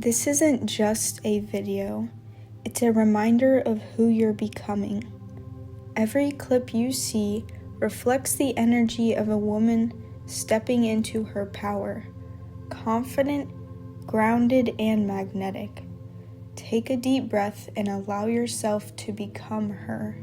This isn't just a video, it's a reminder of who you're becoming. Every clip you see reflects the energy of a woman stepping into her power, confident, grounded, and magnetic. Take a deep breath and allow yourself to become her.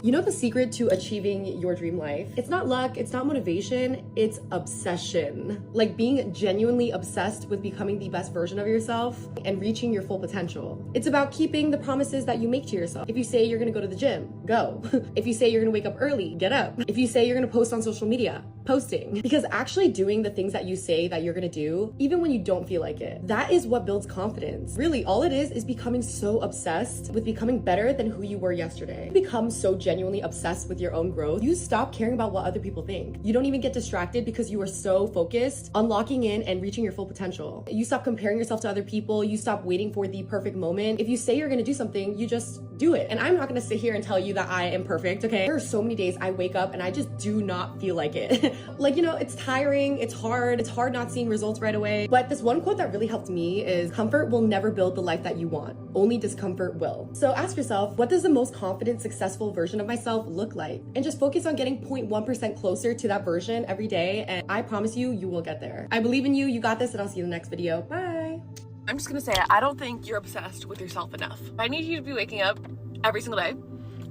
You know the secret to achieving your dream life? It's not luck, it's not motivation, it's obsession. Like being genuinely obsessed with becoming the best version of yourself and reaching your full potential. It's about keeping the promises that you make to yourself. If you say you're gonna go to the gym, go. If you say you're gonna wake up early, get up. If you say you're gonna post on social media, posting. Because actually doing the things that you say that you're gonna do, even when you don't feel like it, that is what builds confidence. Really, all it is becoming so obsessed with becoming better than who you were yesterday. You become so genuinely obsessed with your own growth, you stop caring about what other people think. You don't even get distracted because you are so focused on locking in and reaching your full potential. You stop comparing yourself to other people, you stop waiting for the perfect moment. If you say you're gonna do something, you just do it. And I'm not gonna sit here and tell you that I am perfect, okay? There are so many days I wake up and I just do not feel like it. Like, you know, it's tiring, it's hard not seeing results right away. But this one quote that really helped me is, comfort will never build the life that you want, only discomfort will. So ask yourself, what does the most confident, successful version of myself look like? And just focus on getting 0.1% closer to that version every day. And I promise you, you will get there. I believe in you, you got this, and I'll see you in the next video. Bye. I'm just gonna say, I don't think you're obsessed with yourself enough. I need you to be waking up every single day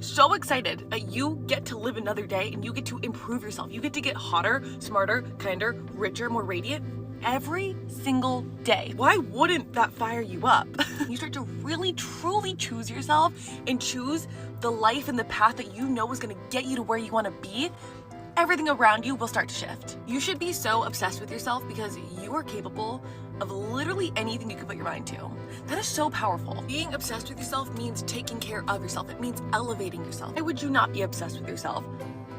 so excited that you get to live another day and you get to improve yourself. You get to get hotter, smarter, kinder, richer, more radiant every single day. Why wouldn't that fire you up? You start to really, truly choose yourself and choose the life and the path that you know is gonna get you to where you wanna be. Everything around you will start to shift. You should be so obsessed with yourself because you are capable of literally anything you can put your mind to. That is so powerful. Being obsessed with yourself means taking care of yourself. It means elevating yourself. Why would you not be obsessed with yourself?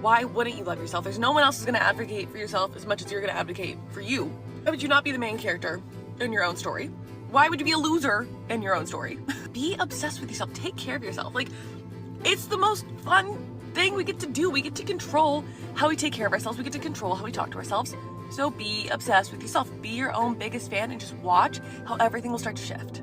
Why wouldn't you love yourself? There's no one else who's gonna advocate for yourself as much as you're gonna advocate for you. Why would you not be the main character in your own story? Why would you be a loser in your own story? Be obsessed with yourself. Take care of yourself. Like, it's the most fun thing we get to do. We get to control how we take care of ourselves. We get to control how we talk to ourselves. So be obsessed with yourself. Be your own biggest fan and just watch how everything will start to shift.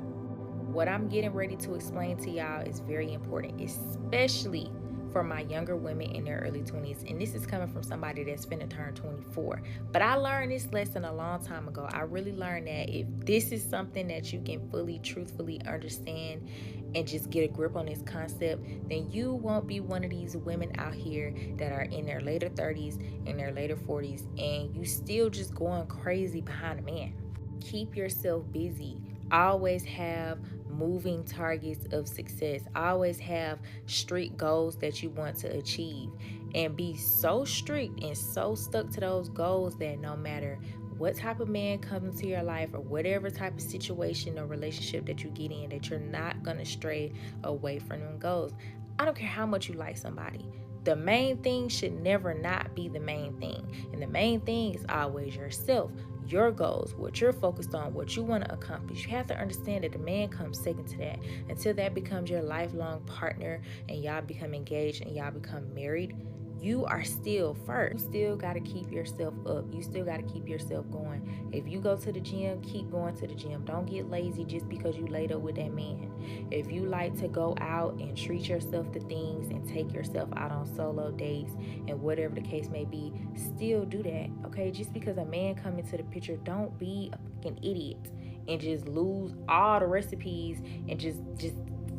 What I'm getting ready to explain to y'all is very important, especially for my younger women in their early 20s. And this is coming from somebody that's finna turn 24. But I learned this lesson a long time ago. I really learned that if this is something that you can fully, truthfully understand and just get a grip on this concept, then you won't be one of these women out here that are in their later 30s and their later 40s and you still just going crazy behind a man. Keep yourself busy. Always have moving targets of success. Always have strict goals that you want to achieve, and be so strict and so stuck to those goals that no matter what type of man comes into your life or whatever type of situation or relationship that you get in, that you're not going to stray away from them goals. I don't care how much you like somebody. The main thing should never not be the main thing. And the main thing is always yourself, your goals, what you're focused on, what you want to accomplish. You have to understand that the man comes second to that. Until that becomes your lifelong partner and y'all become engaged and y'all become married, you are still first. You still got to keep yourself up. You still got to keep yourself going. If you go to the gym, keep going to the gym. Don't get lazy just because you laid up with that man. If you like to go out and treat yourself to things and take yourself out on solo dates and whatever the case may be, still do that, okay? Just because a man come into the picture, don't be a fucking idiot and just lose all the recipes and just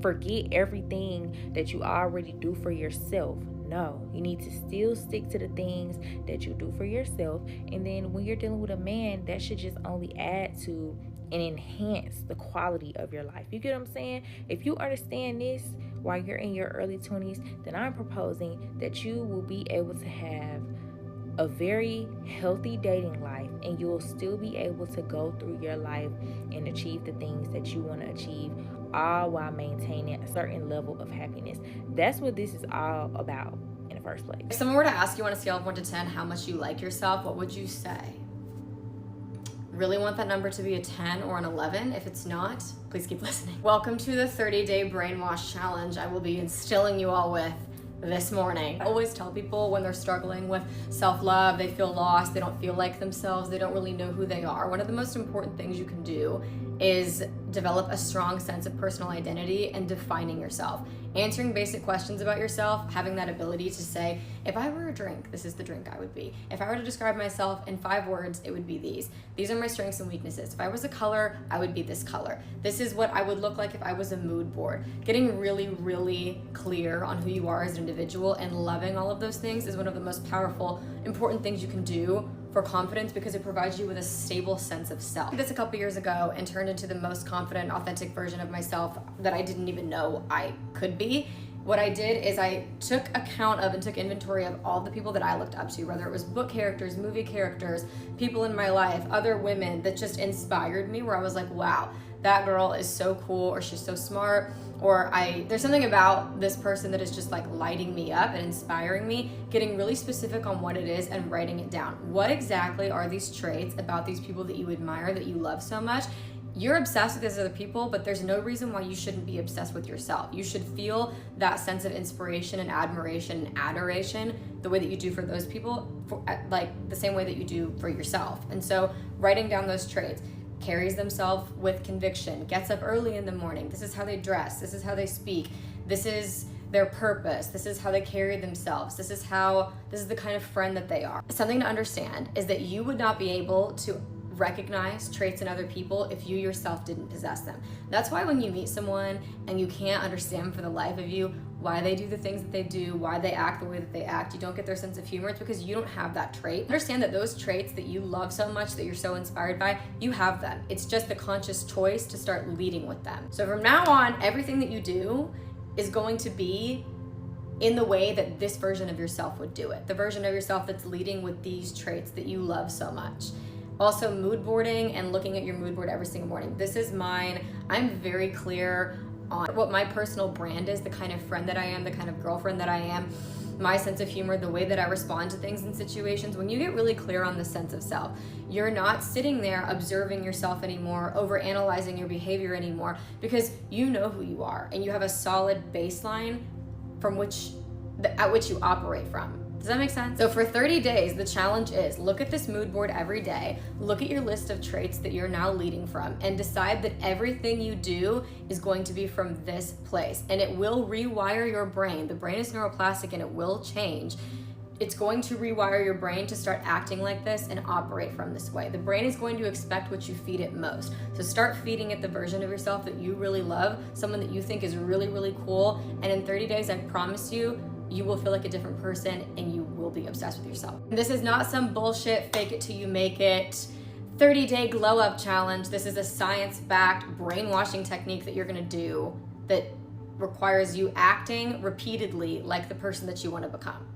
forget everything that you already do for yourself. No, you need to still stick to the things that you do for yourself. And then when you're dealing with a man, that should just only add to and enhance the quality of your life. You get what I'm saying? If you understand this while you're in your early 20s, then I'm proposing that you will be able to have a very healthy dating life, and you'll still be able to go through your life and achieve the things that you want to achieve, all while maintaining a certain level of happiness. That's what this is all about in the first place. If someone were to ask you on a scale of 1 to 10 how much you like yourself, what would you say? Really want that number to be a 10 or an 11? If it's not, please keep listening. Welcome to the 30-day brainwash challenge I will be instilling you all with this morning. I always tell people when they're struggling with self-love, they feel lost, they don't feel like themselves, they don't really know who they are. One of the most important things you can do is develop a strong sense of personal identity and defining yourself. Answering basic questions about yourself, having that ability to say, if I were a drink, this is the drink I would be. If I were to describe myself in 5 words, it would be these. These are my strengths and weaknesses. If I was a color, I would be this color. This is what I would look like if I was a mood board. Getting really, really clear on who you are as an individual and loving all of those things is one of the most powerful, important things you can do for confidence, because it provides you with a stable sense of self. I did this a couple years ago and turned into the most confident, authentic version of myself that I didn't even know I could be. What I did is I took account of and took inventory of all the people that I looked up to, whether it was book characters, movie characters, people in my life, other women that just inspired me, where I was like, wow, that girl is so cool, or she's so smart, or there's something about this person that is just like lighting me up and inspiring me. Getting really specific on what it is and writing it down. What exactly are these traits about these people that you admire, that you love so much? You're obsessed with these other people, but there's no reason why you shouldn't be obsessed with yourself. You should feel that sense of inspiration and admiration and adoration the way that you do for those people, like the same way that you do for yourself. And so writing down those traits, carries themselves with conviction, gets up early in the morning. This is how they dress. This is how they speak. This is their purpose. This is how they carry themselves. This is the kind of friend that they are. Something to understand is that you would not be able to recognize traits in other people if you yourself didn't possess them. That's why when you meet someone and you can't understand for the life of you why they do the things that they do, why they act the way that they act, you don't get their sense of humor, it's because you don't have that trait. Understand that those traits that you love so much, that you're so inspired by, you have them. It's just the conscious choice to start leading with them. So from now on, everything that you do is going to be in the way that this version of yourself would do it. The version of yourself that's leading with these traits that you love so much. Also, mood boarding and looking at your mood board every single morning. This is mine. I'm very clear on what my personal brand is, the kind of friend that I am, the kind of girlfriend that I am, my sense of humor, the way that I respond to things in situations. When you get really clear on the sense of self, you're not sitting there observing yourself anymore, over analyzing your behavior anymore, because you know who you are and you have a solid baseline at which you operate from. Does that make sense? So for 30 days, the challenge is look at this mood board every day, look at your list of traits that you're now leading from, and decide that everything you do is going to be from this place. And it will rewire your brain. The brain is neuroplastic and it will change. It's going to rewire your brain to start acting like this and operate from this way. The brain is going to expect what you feed it most. So start feeding it the version of yourself that you really love, someone that you think is really, really cool. And in 30 days, I promise you, you will feel like a different person and you will be obsessed with yourself. This is not some bullshit, fake it till you make it 30-day glow up challenge. This is a science-backed brainwashing technique that you're gonna do that requires you acting repeatedly like the person that you want to become.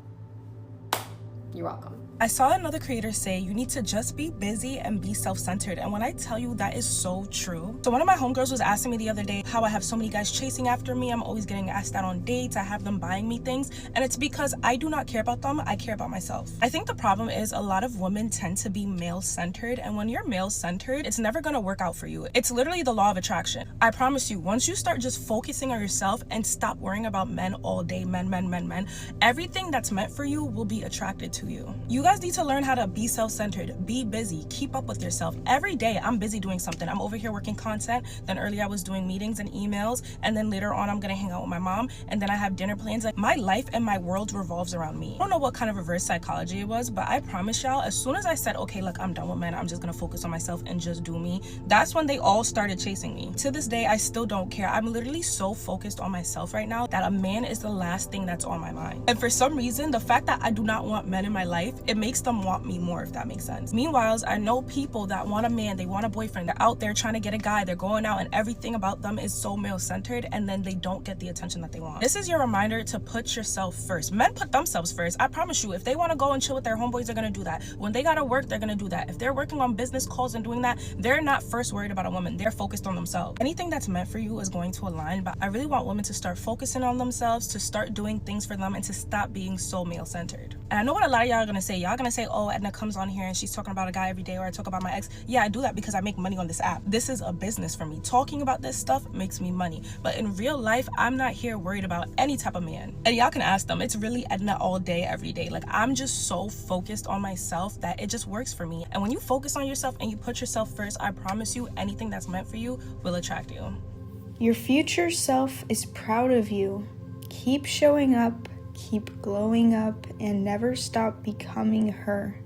You're welcome. I saw another creator say you need to just be busy and be self-centered, and when I tell you, that is so true. So one of my homegirls was asking me the other day how I have so many guys chasing after me. I'm always getting asked out on dates. I have them buying me things, and it's because I do not care about them. I care about myself. I think the problem is a lot of women tend to be male-centered, and when you're male-centered, it's never gonna work out for you. It's literally the law of attraction. I promise you, once you start just focusing on yourself and stop worrying about men all day, men, everything that's meant for you will be attracted to you. You guys need to learn how to be self-centered, be busy, keep up with yourself. Every day I'm busy doing something. I'm over here working content, then earlier I was doing meetings and emails, and then later on I'm gonna hang out with my mom, and then I have dinner plans. Like, my life and my world revolves around me. I don't know what kind of reverse psychology it was, but I promise y'all, as soon as I said, okay, look, I'm done with men, I'm just gonna focus on myself and just do me, that's when they all started chasing me. To this day, I still don't care. I'm literally so focused on myself right now that a man is the last thing that's on my mind. And for some reason, the fact that I do not want men in my life, it makes them want me more, if that makes sense. Meanwhile, I know people that want a man, they want a boyfriend, they're out there trying to get a guy, they're going out, and everything about them is so male-centered, and then they don't get the attention that they want. This is your reminder to put yourself first. Men put themselves first. I promise you, if they want to go and chill with their homeboys, they're gonna do that. When they gotta work, they're gonna do that. If they're working on business calls and doing that, they're not first worried about a woman. They're focused on themselves. Anything that's meant for you is going to align, but I really want women to start focusing on themselves, to start doing things for them, and to stop being so male-centered. And I know what a lot of y'all are gonna say. Y'all y'all gonna say, oh, Edna comes on here and she's talking about a guy every day, or I talk about my ex. Yeah, I do that because I make money on this app. This is a business for me. Talking about this stuff makes me money. But in real life, I'm not here worried about any type of man. And y'all can ask them. It's really Edna all day, every day. Like, I'm just so focused on myself that it just works for me. And when you focus on yourself and you put yourself first, I promise you, anything that's meant for you will attract you. Your future self is proud of you. Keep showing up, keep glowing up, and never stop becoming her.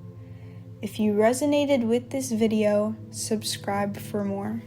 If you resonated with this video, subscribe for more.